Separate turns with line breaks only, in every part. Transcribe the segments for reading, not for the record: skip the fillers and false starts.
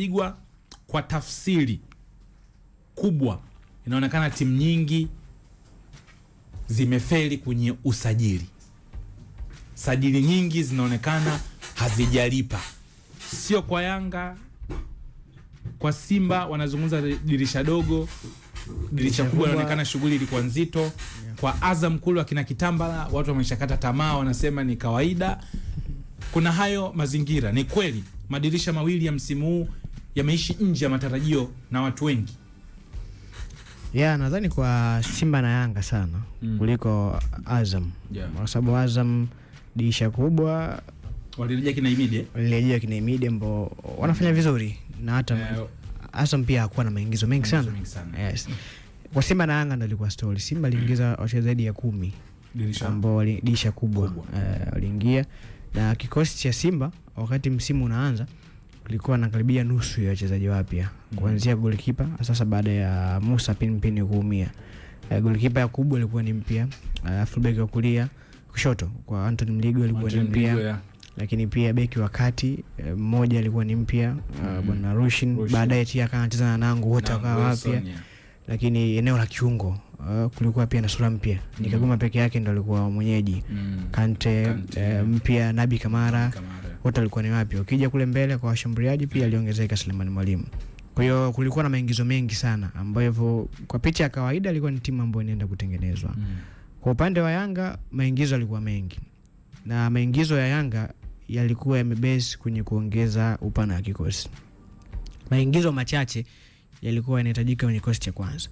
Nsajigwa, kwa tafsiri kubwa inaonekana timu nyingi zimefeli kwenye usajili. Sajili nyingi zinaonekana hazijalipa. Sio kwa Yanga, kwa Simba wanazungumza dirisha dogo, dirisha kubwa inaonekana shughuli ilikuwa nzito. Kwa Azam kule akina Kitambala watu wameshakata tamaa, wanasema ni kawaida. Kuna hayo mazingira. Ni kweli madirisha mawili ya msimu huu yameishi nje ya matarajio na watu wengi.
Nadhani kwa Simba na Yanga sana kuliko Azam. Kwa sababu Azam dirisha kubwa
walirejea kina Imide
ambao wanafanya vizuri, na hata Azam pia hakuwa na maingizo mengi sana. Yes. Kwa Simba na Yanga ndio ilikuwa story. Simba aliingiza wachezaji zaidi ya 10 ambao dirisha kubwa waliingia, na kikosi cha Simba wakati msimu unaanza kulikuwa na karibia nusu ya wachezaji wapya, kuanzia goalkeeper. Sasa baada ya Musa Pinpin kuumia, goalkeeper kubwa alikuwa ni mpya, fullback wa kulia kushoto kwa Anthony Mligo alikuwa ni mpya, lakini pia beki wa kati mmoja alikuwa ni mpya, bwana Rushin. Baadaye tia akacheza na Nangu, wote wakawa wapya. Lakini eneo la kiungo kulikuwa pia na sura mpya. Ni Kagoma peke yake ndo alikuwa mwenyeji. Kante mpya, Nabi Kamara wote walikuwa ni wapya. Ukija kule mbele kwa washambuliaji pia aliongezeka Suleiman Mwalimu. Kwa hiyo kulikuwa na maingizo mengi sana ambayo kwa picha ya kawaida ilikuwa ni timu ambayo inaenda kutengenezwa. Kwa upande wa Yanga maingizo yalikuwa mengi, na maingizo ya Yanga yalikuwa yamebase kwenye kuongeza upana wa kikosi. Maingizo machache yalikuwa yanahitajika kwenye kikosi cha kwanza.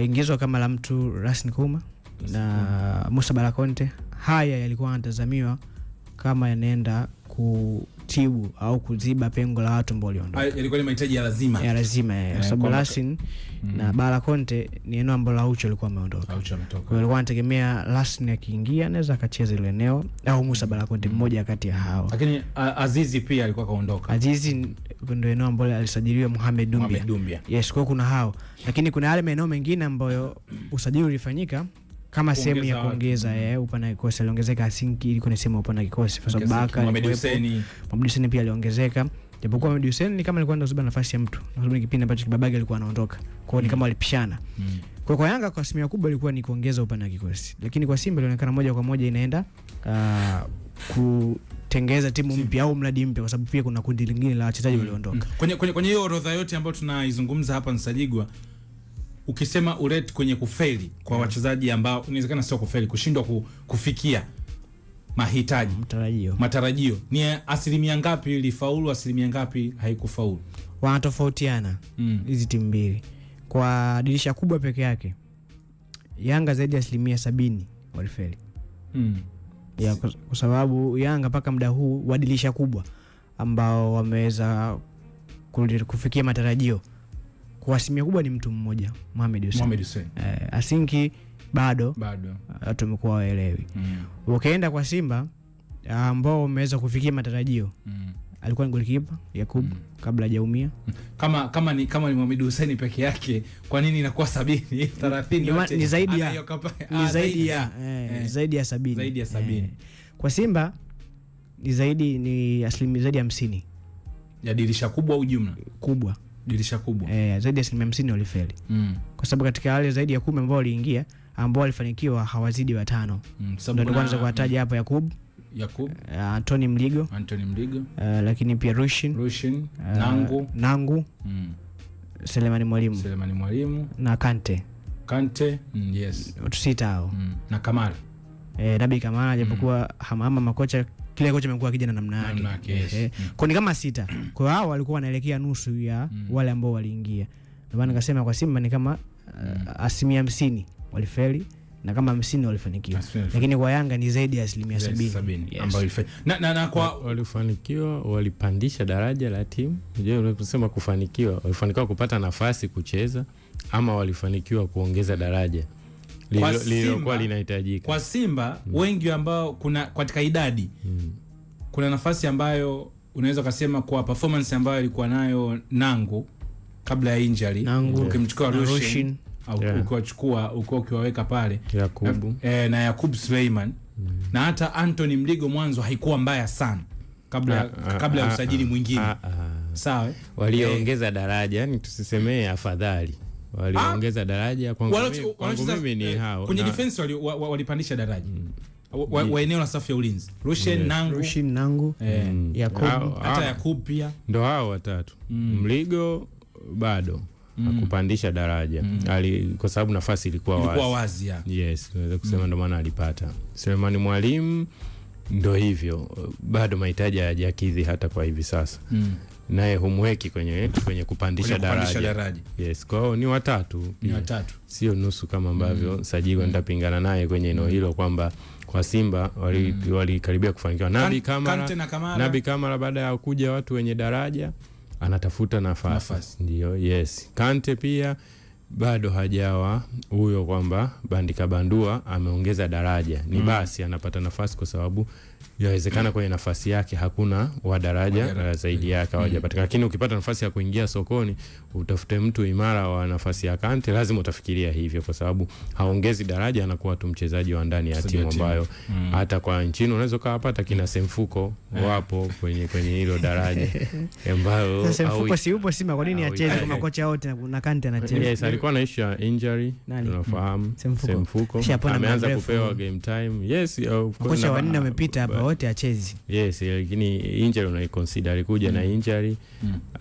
Ingizo kama la mtu Rasin Kuma na Musa Balakonte, haya yalikuwa yanatazamiwa kama yanaenda kutibu au kuziba pengo la watu ambao waliondoka.
Ilikuwa ni mahitaji ya lazima.
Sababu Rasin na Balakonte ni eneo ambalo Aucho alikuwa ameondoka. Kwa hiyo alikuwa anategemea Rasin akiingia anaweza akacheza ile eneo, au Musa Balakonte mmoja kati ya hao.
Lakini Azizi pia alikuwa kaondoka.
Azizi ndio eneo ambalo alisajiliwa Mohamed Dumbia. Yes, kwa kuna hao. Lakini kuna yale maeneo mengine ambayo usajili ulifanyika kama sehemu ya kuongeza upana kikosi. Aliongezeka Asinki, ilikuwa ni sehemu upana kikosi. Kwa sababu
Mohamed
Hussein pia aliongezeka. Japokuwa Mohamed Hussein ni kama alikuwa ndo ziba nafasi ya mtu. Na sababu kipindi ambacho Kibabage alikuwa anaondoka. Kwa hiyo ni kama walipishana. Kwa Yanga kwa asilimia kubwa ilikuwa ni kuongeza upana kikosi. Lakini kwa Simba ilionekana moja kwa moja inaenda kutengeza timu mpya au mradi mpya, kwa sababu pia kuna kundi lingine la wachezaji walioondoka.
Kwenye hiyo orodha yote ambayo tunaizungumza hapa Nsajigwa, ukisema urate kwenye kufeli kwa wachezaji ambao inawezekana sio kufeli, kushindwa kufikia mahitaji matarajio, ni asilimia ngapi ilifaulu, asilimia ngapi haikufaulu?
Wanatofautiana hizi timu mbili. Kwa dirisha kubwa peke yake Yanga zaidi ya 70% walifeli. Kwa sababu Yanga paka muda huu wa dirisha kubwa ambao wameweza kufikia matarajio kwa asilimia kubwa ni mtu mmoja, Mohamed Hussein. Asinki bado watu wamekuwa waelewi. Ukaenda kwa Simba ambao wameweza kufikia matarajio, alikuwa ni goalkeeper Yakub kabla hajaumia.
Kama ni Mohamed Hussein peke yake, kwa nini inakuwa 70 30 yote?
Ni zaidi ya 70. Kwa Simba ni zaidi asilimia zaidi ya 50
ya dirisha kubwa au jumla
kubwa.
Dirisha kubwa
zaidi ya 50% walifeli. Kwa sababu katika wale zaidi ya 10 ambao waliingia, ambao walifanikiwa hawazidi 5. Ndio kwanza kuwataja hapa Yakub, Anthony Mligo, lakini pia Rushin, Nangu, Suleiman Mwalimu na Kante.
Yes.
Watu 6 hao.
Na Kamara.
Nabi Kamara, japokuwa hamama makocha kile kocha amekuwa akija na namna yake. Kwa ni kama 6. Kwa hao walikuwa wanaelekea nusu ya wale ambao waliingia. Ndio maana nikasema kwa Simba ni kama asilimia 50 walifeli na kama 50 walifanikiwa. Lakini kwa Yanga ni zaidi ya asilimia 70
ambao walifeli. Na kwa
walifanikiwa, walipandisha daraja la timu. Unajua unaposema kufanikiwa, walifanikiwa kupata nafasi kucheza ama walifanikiwa kuongeza daraja lililokuwa linahitajika.
Kwa Simba wengi ambao kuna katika idadi kuna nafasi ambayo unaweza kusema kwa performance ambayo ilikuwa nayo Nangu kabla ya injury, ukimchukua Rushin au ukachukua ukiwaweka pale
Yakubu
na Yakub Suleiman na hata Anthony Mligo mwanzo haikuwa mbaya sana kabla ya usajili mwingine. Sawa.
Waliongeza daraja, yani tusisemee afadhali. Waliongeza daraja kwangu mimi ni hao.
Kwenye defense walipandisha daraja. Wa eneo la safu ya ulinzi. Rushen Nangu.
Yakub,
hata Yakub pia.
Ndo hao watatu. Mligo bado hakupandisha daraja. Kwa sababu nafasi ilikuwa
wazi.
Yes, tunaweza kusema ndo maana alipata. Selemani Mwalimu ndo hivyo. Bado mahitaji hayajakidhi hata kwa hivi sasa. Naye humweki kwenye kupandisha daraja. Yes, kwa hiyo ni watatu. Sio nusu kama ambavyo Sajili ndapingana naye kwenye eneo hilo kwamba kwa Simba walikaribia kufanikiwa. Nabi Kamara baada ya kuja watu wenye daraja anatafuta nafasi. Ndio, yes. Kante pia bado hajawa huyo kwamba Bandika Bandua ameongeza daraja. Ni basi anapata nafasi kwa sababu yawezekana kwenye nafasi yake hakuna wa daraja zaidi yake hawajapatikana. Lakini ukipata nafasi ya kuingia sokoni utafute mtu imara wa nafasi ya Kante, lazima utafikiria hivyo kwa sababu haongezi daraja, anakuwa tu mchezaji wa ndani ya timu ambayo hata kwa nchini unaweza kupata kina Semfuko wapo kwenye hilo daraja ambayo
Semfuko si upo Simba, kwa nini acheze kama kocha wote na Kante anacheza?
Yes, alikuwa na issue ya injury. Tunafahamu Semfuko ameanza kupewa game time. Yes,
kocha wanne amepita hapa wote achezi.
Yes, lakini injury unaiconsider, alikuja na injury.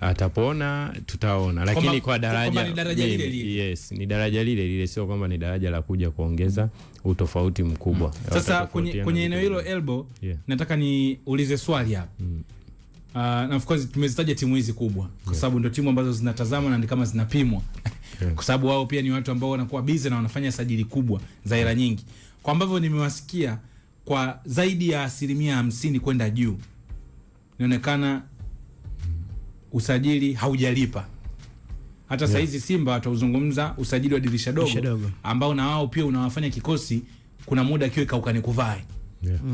Atapona tutaona, lakini kwa daraja yes, ni daraja lile sio kwamba ni daraja la kuja kuongeza utofauti mkubwa.
Sasa kwenye eneo hilo Elbo, nataka niulize swali hapa. Na of course tumezitaja timu hizi kubwa kwa sababu ndio timu ambazo zinatazama na kama zinapimwa. Kwa sababu wao pia ni watu ambao wanakuwa busy na wanafanya sajili kubwa za hela nyingi. Kwa ambavyo nimewasikia kwa zaidi ya 50% kwenda juu, inaonekana usajili haujalipa. Hata saizi Simba watauzungumza usajili wa dirisha dogo ambao na wao pia unawafanya kikosi kuna muda kiwe kaukani kuvae.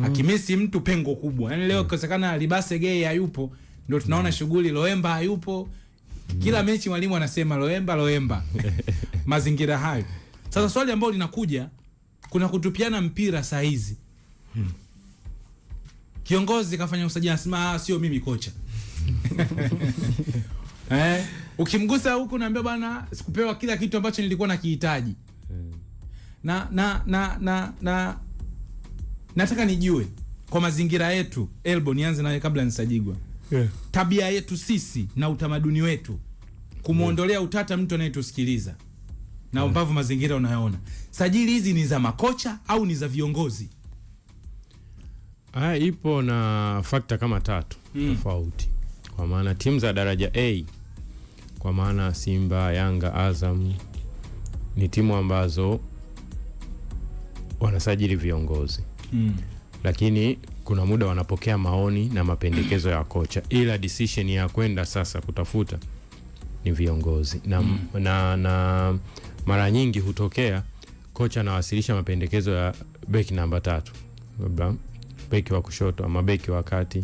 Akimisi mtu pengo kubwa. Yaani leo kosekana Libase Gay hayupo, ndio tunaona shughuli. Loemba hayupo. Kila mechi mwalimu anasema Loemba. Mazingira hayo. Sasa swali ambalo linakuja, kuna kutupiana mpira saa hizi. Kiongozi kafanya usajili anasema sio mimi kocha. Ukimgusa huku naambia bwana sikupewa kila kitu ambacho nilikuwa nakihitaji. Na nataka nijue kwa mazingira yetu Elbo, nianze nawe kabla nisajigwa. Tabia yetu sisi na utamaduni wetu kumuondolea utata mtu anayetusikiliza na ambavyo mazingira unayoona. Sajili hizi ni za makocha au ni za viongozi?
Ipo na fakta kama 3 tofauti. Kwa maana timu za daraja A, kwa maana Simba, Yanga, Azam, ni timu ambazo wanasajili viongozi. Lakini kuna muda wanapokea maoni na mapendekezo ya kocha, ila decision ya kwenda sasa kutafuta ni viongozi. Na mara nyingi hutokea kocha anawasilisha mapendekezo ya beki namba 3, labda beki wa kushoto ama beki wa kati.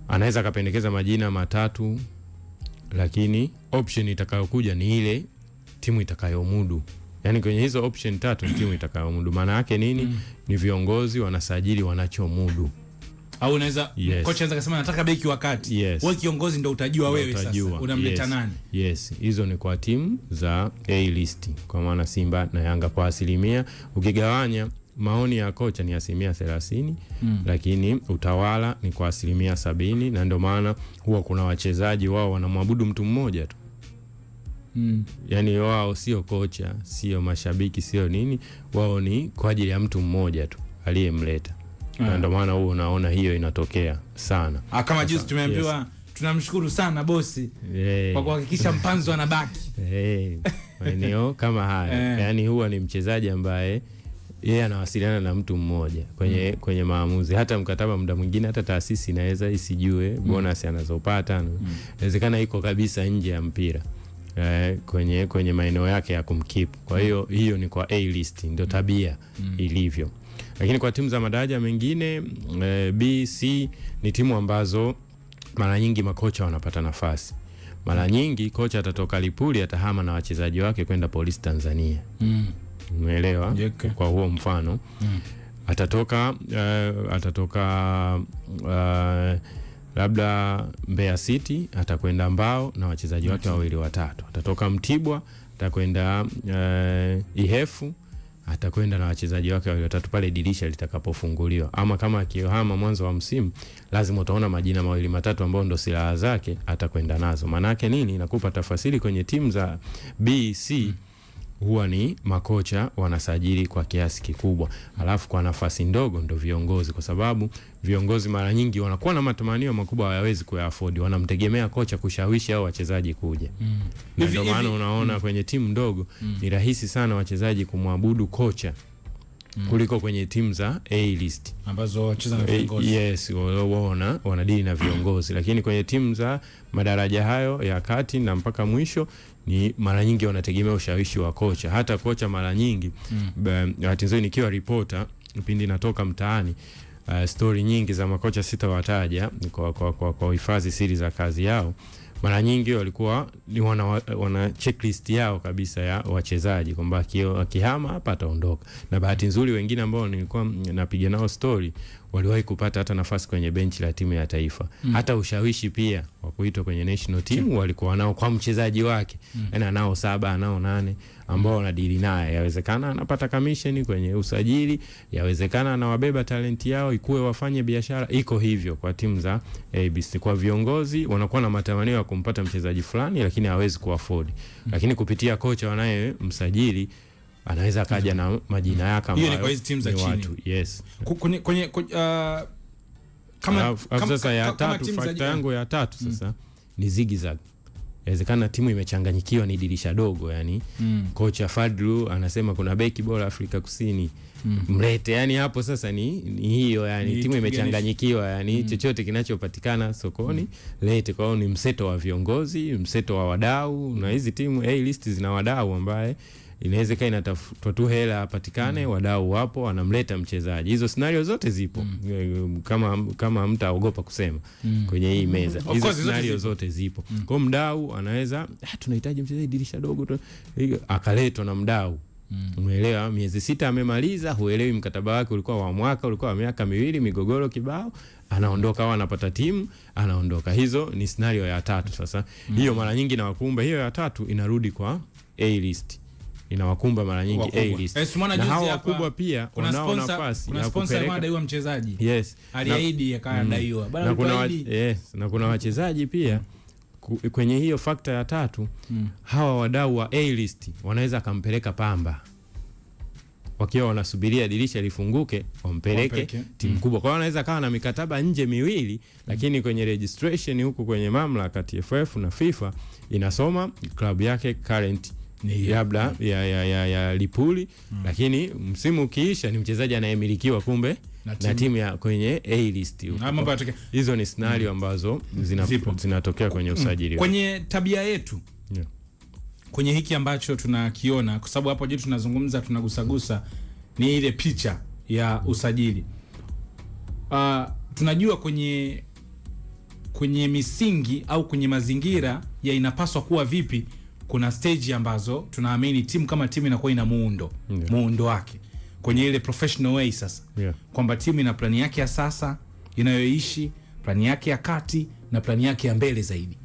Anaweza kapendekeza majina 3, lakini option itakayokuja ni ile timu itakayomudu. Yaani kwenye hizo option 3 ni timu itakayomudu. Maana yake nini? Ni viongozi wanasajili wanachomudu.
Au unaweza kocha anaweza kusema nataka beki wa kati. Wewe kiongozi ndio utajua wewe sasa unamleta nani.
Yes, hizo ni kwa timu za A list, kwa maana Simba na Yanga kwa asilimia. Ukigawanya maoni ya kocha ni 30%, lakini utawala ni kwa 70%, na ndio maana huwa kuna wachezaji wao wanamwabudu mtu mmoja tu. Yaani wao sio kocha, sio mashabiki, sio nini, wao ni kwa ajili ya mtu mmoja tu aliyemleta. Na ndio maana huo unaona hiyo inatokea sana.
Kama juzi tumeambiwa tunamshukuru sana bosi kwa kuhakikisha Mpanzo anabaki.
Maeneo kama haya. Yaani huwa ni mchezaji ambaye yeye anawasiliana na mtu mmoja kwenye maamuzi. Hata mkataba muda mwingine hata taasisi inaweza isijue bonus anazopata. Inawezekana iko kabisa nje ya mpira. Kwenye maeneo yake ya kumkeep. Kwa hiyo ni kwa A list, ndio tabia ilivyo. Lakini kwa timu za madaraja mengine B, C ni timu ambazo mara nyingi makocha wanapata nafasi. Mara nyingi kocha atatoka Lipuli atahama na wachezaji wake kwenda Polisi Tanzania. Umeelewa? Kwa huo mfano labda Mbeya City atakwenda Mbao na wachezaji wake wawili watatu, atatoka Mtibwa atakwenda Ihefu atakwenda na wachezaji wake wawili watatu pale dirisha litakapofunguliwa. Ama kama akihama mwanzo wa msimu, lazima utaona majina mawili matatu ambao ndo silaha zake atakwenda nazo. Maana yake nini? Inakupa tafasiri kwenye timu za BC huwa ni makocha wanasajili kwa kiasi kikubwa, alafu kwa nafasi ndogo ndo viongozi, kwa sababu viongozi mara nyingi wanakuwa na matamanio makubwa, hayawezi kuyaafodi, wanamtegemea kocha kushawishi au wachezaji kuja. Ndio maana unaona kwenye timu ndogo ni rahisi sana wachezaji kumwabudu kocha kuliko kwenye timu za A-list
ambazo wacheza na viongozi.
Yes, wanadili na viongozi, lakini kwenye timu za madaraja hayo ya kati na mpaka mwisho ni mara nyingi wanategemea ushawishi wa kocha. Hata kocha mara nyingi bahati nzuri nikiwa reporter pindi natoka mtaani, story nyingi za makocha sitawataja kwa hifadhi siri za kazi yao, mara nyingi walikuwa ni wana checklist yao kabisa ya wachezaji kwamba akihama hapa ataondoka. Na bahati nzuri wengine ambao nilikuwa napiga nao story waliwahi kupata hata nafasi kwenye benchi la timu ya taifa. Hata ushawishi pia wa kuitwa kwenye national team walikuwa nao kwa mchezaji wake. Yaani anao 7, anao 8 ambao wanadili naye. Yawezekana anapata commission kwenye usajili, yawezekana anawabeba talenti yao ikuwe wafanye biashara. Iko hivyo kwa timu za ABC. Kwa viongozi wanakuwa na matamanio ya kumpata mchezaji fulani lakini hawezi kuafford. Lakini kupitia kocha wanaye msajili anaweza kaja na majina yake ambayo
hiyo ni kwa hizo timu za chini.
Yes.
Kwenye
kama sasa ya tatu, fakta yangu ya tatu sasa ni zigzag. Inawezekana timu imechanganyikiwa, ni dirisha dogo yani. Kocha Fadlu anasema kuna beki bora Afrika Kusini, mlete. Yani hapo sasa ni hiyo yani, timu imechanganyikiwa yani, chochote kinachopatikana sokoni lete. Kwa hiyo ni mseto wa viongozi, mseto wa wadau, na hizi timu A-list zina wadau ambaye inawezekana inatafuta tu hela apatikane, wadau wapo, anamleta mchezaji. Hizo scenario zote zipo. Kama mtaogopa kusema kwenye hii meza, hizo scenario zote zipo. Kwa mdau anaweza tunahitaji mchezaji dirisha dogo, akaletwa na mdau. Umeelewa? Miezi 6 amemaliza, huelewi mkataba wake ulikuwa wa mwaka, ulikuwa wa miaka 2, migogoro kibao, anaondoka au anapata timu, anaondoka. Hizo ni scenario ya tatu sasa. Hiyo mara nyingi na wakumba, hiyo ya tatu inarudi kwa A-list. Inawakumba mara nyingi A-list. Na hao wakubwa pia wanao nafasi.
Kuna sponsor anadaiwa mchezaji.
Yes.
Aliahidi akadaiwa.
Na kuna wachezaji pia kwenye hiyo factor ya tatu. Hawa wadau wa A-list wanaweza kampeleka Pamba, wakiwa wanasubiria dirisha lifunguke wampeleke timu kubwa. Kwa hiyo wanaweza kawa na mikataba nje miwili, lakini kwenye registration huku kwenye mamlaka TFF na FIFA inasoma klabu yake current labda ya Lipuli, lakini msimu ukiisha ni mchezaji anayemilikiwa kumbe na timu ya kwenye A-list. Hizo ni scenario ambazo zinatokea kwenye usajili.
Kwenye tabia yetu kwenye hiki ambacho tunakiona, kwa sababu hapo je tunazungumza tunagusagusa ni ile picha ya usajili. Tunajua kwenye misingi au kwenye mazingira ya inapaswa kuwa vipi, kuna stage ambazo tunaamini timu kama timu inakuwa ina muundo wake kwenye ile professional way sasa. Kwamba timu ina plani yake ya sasa inayoishi, plani yake ya kati na plani yake ya mbele zaidi.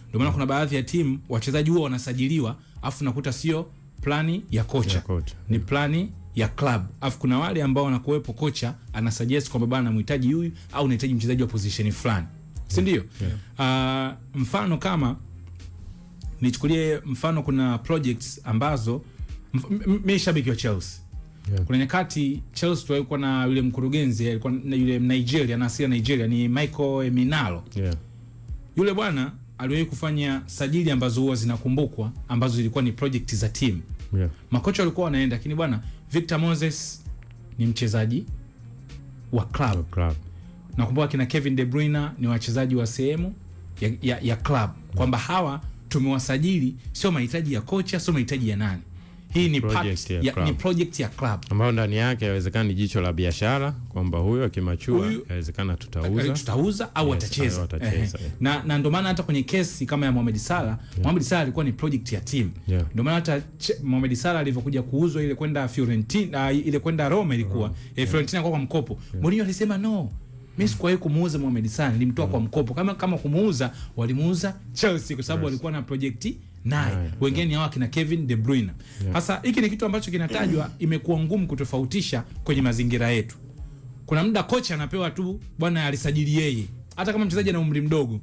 Ndio maana kuna baadhi ya timu wachezaji huwa wanasajiliwa afu nakuta sio plani ya kocha, ni plani ya club. Afu kuna wale ambao wanakuwepo kocha anasuggest kwamba bana mhitaji huyu au unahitaji mchezaji wa position fulani. Si ndio? Mfano kama nichukulie mfano, kuna projects ambazo mimi shabiki wa Chelsea. Kuna nyakati Chelsea tulikuwa na yule mkurugenzi, alikuwa na yule Nigeria, na asili Nigeria, ni Michael Eminalo. Yule bwana aliwahi kufanya sajili ambazo huwa zinakumbukwa, ambazo zilikuwa ni project za team. Makocha walikuwa wanaenda, lakini bwana Victor Moses ni mchezaji wa club. Nakumbuka kina Kevin De Bruyne ni wachezaji wa sehemu ya club. Kwamba hawa tumewasajili sio mahitaji ya kocha, sio mahitaji ya nani. Hii ni project ya club
ambayo ndani yake inawezekana ni jicho la biashara, kwamba huyo akimachua inawezekana tutauza
au atacheza. Na ndio maana hata kwenye kesi kama ya Mohamed Salah, Mohamed Salah alikuwa ni project ya team. Ndio maana hata Mohamed Salah alivyokuja kuuzwa ile kwenda Fiorentina, ile kwenda Roma ilikuwa Fiorentina kwa mkopo. Mourinho alisema no, Mimi sikuwahi kumuuza Mohamed Salah, nilimtoa kwa mkopo. Kama kumuuza, walimuuza Chelsea kwa sababu walikuwa na project naye. Wengine hawa kina Kevin De Bruyne. Sasa hiki ni kitu ambacho kinatajwa, imekuwa ngumu kutofautisha kwenye mazingira yetu. Kuna muda kocha anapewa tu bwana alisajili yeye. Hata kama mchezaji ana umri mdogo.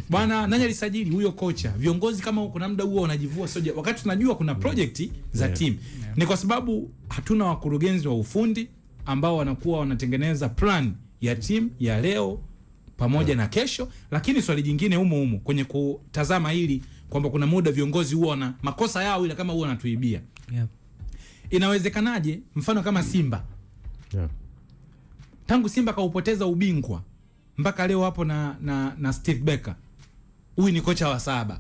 Bwana nani alisajili? Huyo kocha. Viongozi kama kuna muda huo wanajivua soja wakati tunajua kuna project za team. Ni kwa sababu hatuna wakurugenzi wa ufundi ambao wanakuwa wanatengeneza plan ya team ya leo pamoja na kesho. Lakini swali jingine humo kwenye kutazama hili kwamba kuna muda viongozi huwa na makosa yao ile kama huwa wanatuibia. Inawezekanaje mfano kama Simba? Tangu Simba kaupoteza ubingwa mpaka leo hapo na Steve Becker. Huyu ni kocha wa 7.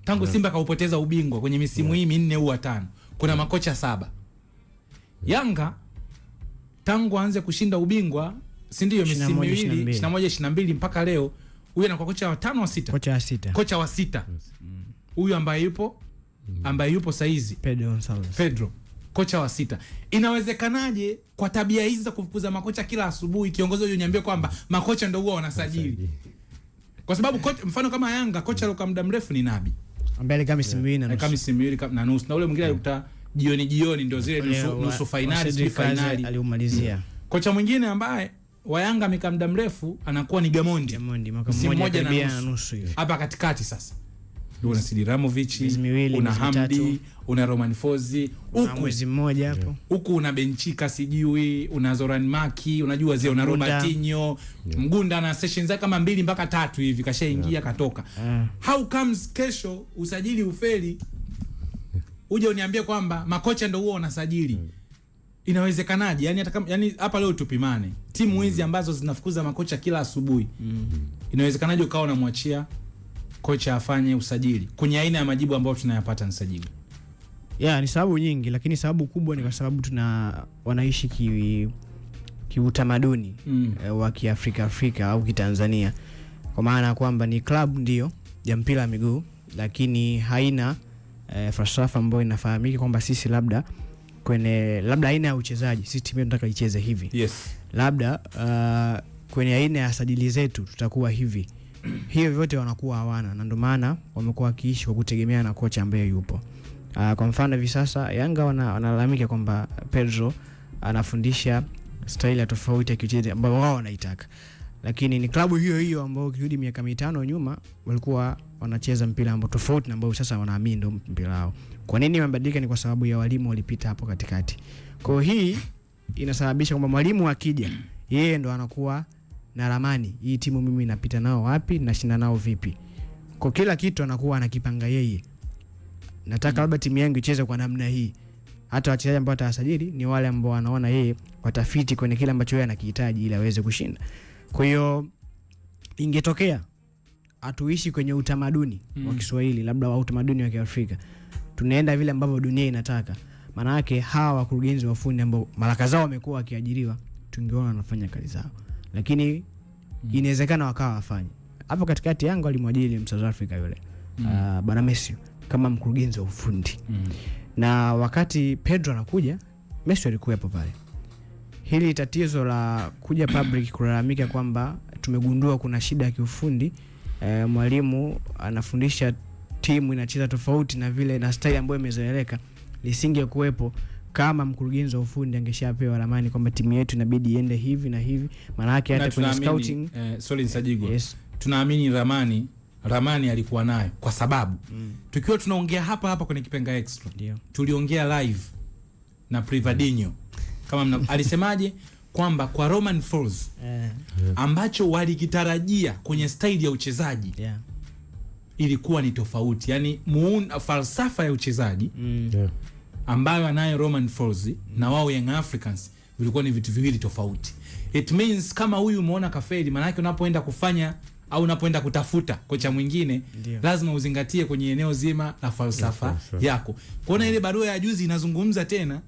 Tangu Simba kaupoteza ubingwa kwenye misimu hii 4 au 5. Kuna makocha 7. Yanga tangu aanze kushinda ubingwa, si ndio, misimu miwili 21 22 mpaka leo, huyu anakuwa kocha wa 5 au 6? Kocha wa 6. Huyu ambaye yupo saizi Pedro, kocha wa 6. Inawezekanaje kwa tabia hizi za kufukuza makocha kila asubuhi, kiongozi huyo niambie kwamba makocha ndio huwa wanasajili? Kwa sababu mfano kama Yanga kocha alikuwa muda mrefu ni Nabi, ambaye alikaa misimu miwili na nusu, na ule mwingine alikuta jioni ndio zile nusu finali
aliumalizia.
Kocha mwingine ambaye wa Yanga amekaa muda mrefu anakuwa ni Gamondi mwaka mmoja na nusu hivi. Hapa katikati sasa una Sidi Ramovic, una Hamdi, una Roman Fozi,
huku mwezi mmoja hapo.
Huku una Benchika sijui, una Zoran Maki, unajua zile una Robertinho, Mgunda na sessions zake kama 2 mpaka 3 hivi kashaingia katoka. How comes kesho usajili ufeli? Uje uniambie kwamba makocha ndio huo wanasajili. Inawezekanaje? Yani hata kama hapa leo tupimane. Timu hizi ambazo zinafukuza makocha kila asubuhi. Inawezekanaje ukawa unamwachia kocha afanye usajili kwenye aina ya majibu ambayo tunayapata nisajili?
Ni sababu nyingi, lakini sababu kubwa ni kwa sababu wanaishi kiutamaduni wa Kiafrika au Kitanzania. Kwa maana kwamba ni club ndio ya mpira wa miguu, lakini haina falsafa ambayo inafahamika kwamba sisi labda aina ya uchezaji sisi timu tunataka icheze hivi. Labda kwenye aina ya sajili zetu tutakuwa hivi. Hiyo vyote wanakuwa hawana, na ndio maana wamekuwa wakiishi kwa kutegemea na kocha ambaye yupo. Kwa mfano hivi sasa Yanga wanalalamika kwamba Pedro anafundisha style ya tofauti ya kiuchezaji ambayo wao wanaitaka. Lakini ni klabu hiyo ambayo kirudi miaka 5 nyuma walikuwa wanacheza mpira ambao tofauti na ambao sasa wanaamini ndio mpira wao. Kwa nini wamebadilika? Ni kwa sababu ya walimu walipita hapo katikati. Kwa hii inasababisha kwamba mwalimu akija, yeye ndo anakuwa na ramani. Hii timu mimi napita nao wapi, nashinda nao vipi. Kwa kila kitu anakuwa anakipanga yeye. Nataka labda timu yangu icheze kwa namna hii. Hata wachezaji ambao atasajili ni wale ambao wanaona yeye watafiti kwenye kile ambacho yeye anakihitaji ili aweze kushinda. Kwa hiyo ingetokea atuishi kwenye utamaduni wa Kiswahili, labda wa utamaduni wa Kiafrika, tunaenda vile ambavyo dunia inataka. Maana yake hawa wakurugenzi wa ufundi ambao malaka zao wamekuwa wakiajiriwa, tungeona wanafanya kazi zao. Lakini inawezekana wakawa wafanye. Hapo katikati Yanga alimwajiri South Africa yule Bwana Messi kama mkurugenzi wa ufundi. Na wakati Pedro anakuja, Messi alikuwa hapo pale. Hili tatizo la kuja public kulalamika kwamba tumegundua kuna shida ya kiufundi, mwalimu anafundisha timu inacheza tofauti na vile na style ambayo imezoeleka, lisingekuwepo kama mkurugenzi wa ufundi angeshapewa ramani kwamba timu yetu inabidi iende hivi na hivi. Maana yake hata kwenye scouting
Solin Sajigo, tunaamini ramani alikuwa nayo kwa sababu tukiwa tunaongea hapa kwenye Kipenga Extra tuliongea live na Privadinho kama alisemaje kwamba kwa Roman Falls ambacho walikitarajia kwenye style ya uchezaji ilikuwa ni tofauti, yani falsafa ya uchezaji ambayo anayo Roman Falls na wao Young Africans vilikuwa ni vitu viwili tofauti. It means kama huyu umeona kafeli, maana yake unapoenda kufanya au unapoenda kutafuta kocha mwingine lazima uzingatie kwenye eneo zima la falsafa yako. Kuona ile barua ya juzi inazungumza tena,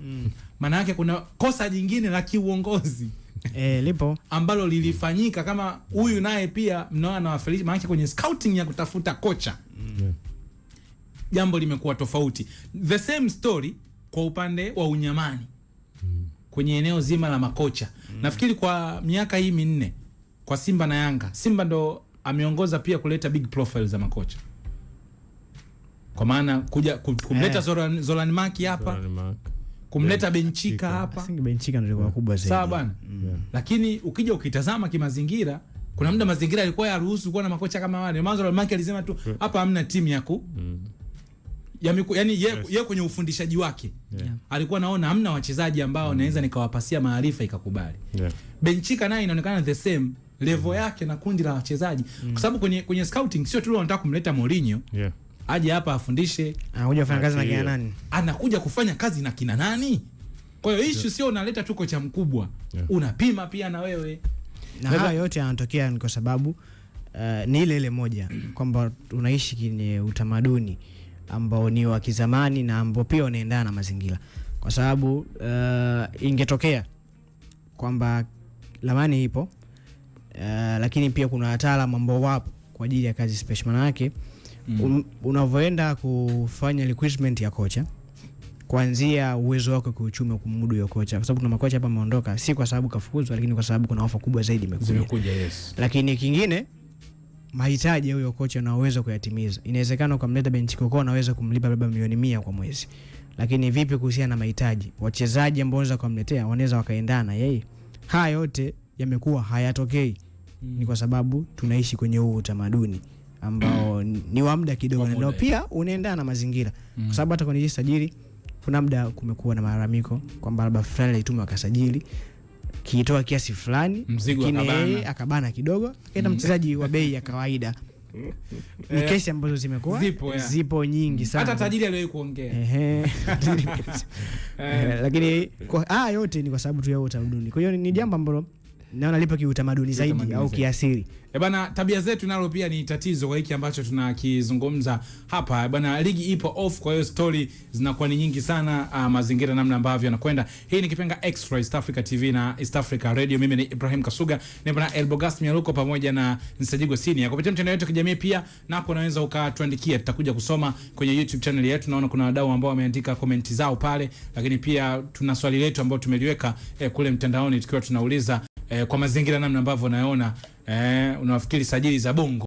maana yake kuna kosa jingine la kiuongozi
lipo
ambalo lilifanyika kama huyu naye pia mnaona na wafeli, maana yake kwenye scouting ya kutafuta kocha jambo limekuwa tofauti. The same story kwa upande wa unyamani kwenye eneo zima la makocha. Nafikiri kwa miaka hii 4 kwa Simba na Yanga, Simba ndo ameongoza pia kuleta big profile za makocha, kwa maana kuja kumleta Zoran Maki hapa, kumleta Benchika hapa.
Singi Benchika ndio kwa kubwa zaidi.
Sawa bwana. Lakini ukija ukitazama kimazingira, kuna muda mazingira yalikuwa yaruhusu kuwa na makocha kama wale. Zoran Maki alisema tu hapa hamna timu yako. Yani yeye kwenye ufundishaji wake alikuwa naona hamna wachezaji ambao naweza nikawapasia maarifa ikakubali. Benchika naye inaonekana the same level yake na kundi la wachezaji, kwa sababu kwenye scouting sio tu wanataka kumleta Mourinho aje hapa afundishe,
anakuja kufanya kazi na kina nani,
anakuja kufanya kazi na kina nani. Kwa hiyo issue sio unaleta tu kocha mkubwa, unapima pia na wewe.
Na haya yote yanatokea ni kwa sababu ni ile moja kwamba unaishi kwenye utamaduni ambao ni wa kizamani na ambao pia unaendana na mazingira. Kwa sababu ingetokea kwamba lamani ipo, lakini pia kuna wataalamu ambao wapo kwa ajili ya kazi special. Maana yake unavoenda kufanya recruitment ya kocha, kuanzia uwezo wako kiuchumi kumudu hiyo kocha, kwa sababu kuna makocha hapa wameondoka si kwa sababu kafukuzwa, lakini kwa sababu kuna ofa kubwa zaidi imekuja. Lakini kingine, mahitaji ya huyo kocha na uwezo kuyatimiza. Inawezekana ukamleta Benchika kwa unaweza kumlipa labda milioni 100 kwa mwezi, lakini vipi kuhusiana na mahitaji wachezaji ambao unaweza kumletea wanaweza wakaendana yeye? Haya yote yamekuwa hayatokei. Ni kwa sababu tunaishi kwenye huu utamaduni ambao ni wa muda kidogo, na pia unaendana na mazingira. Kwa sababu hata kwenye sajili kuna muda kumekuwa na malalamiko kwamba labda fulani alitumwa akasajili kiitoa kiasi fulani, lakini akabana kidogo, akaenda mchezaji wa bei ya kawaida. Ni kesi ambazo zimekuwa zipo nyingi sana,
hata tajiri aliwahi kuongea.
Lakini kwa yote ni kwa sababu tu ya utamaduni. Kwa hiyo ni jambo ambalo naona lipo kiutamaduni zaidi au kiasili.
Bana, tabia zetu nalo pia ni tatizo kwa hiki ambacho tunakizungumza hapa. Bana, ligi ipo off, kwa hiyo story zinakuwa ni nyingi sana, mazingira namna ambavyo yanakwenda. Hii ni Kipenga Extra, East Africa TV na East Africa Radio. Mimi ni Ibrahim Kasuga, nipo na Elbogas Mialuko pamoja na Nsajigo Senior. Kupitia mtandao wetu kijamii pia nako unaweza ukatuandikia, tutakuja kusoma kwenye YouTube channel yetu. Naona kuna wadau ambao wameandika comment zao pale, lakini pia tuna swali letu ambalo tumeliweka kule mtandaoni tukiwa tunauliza kwa mazingira namna ambavyo unaona unafikiri sajili za Bongo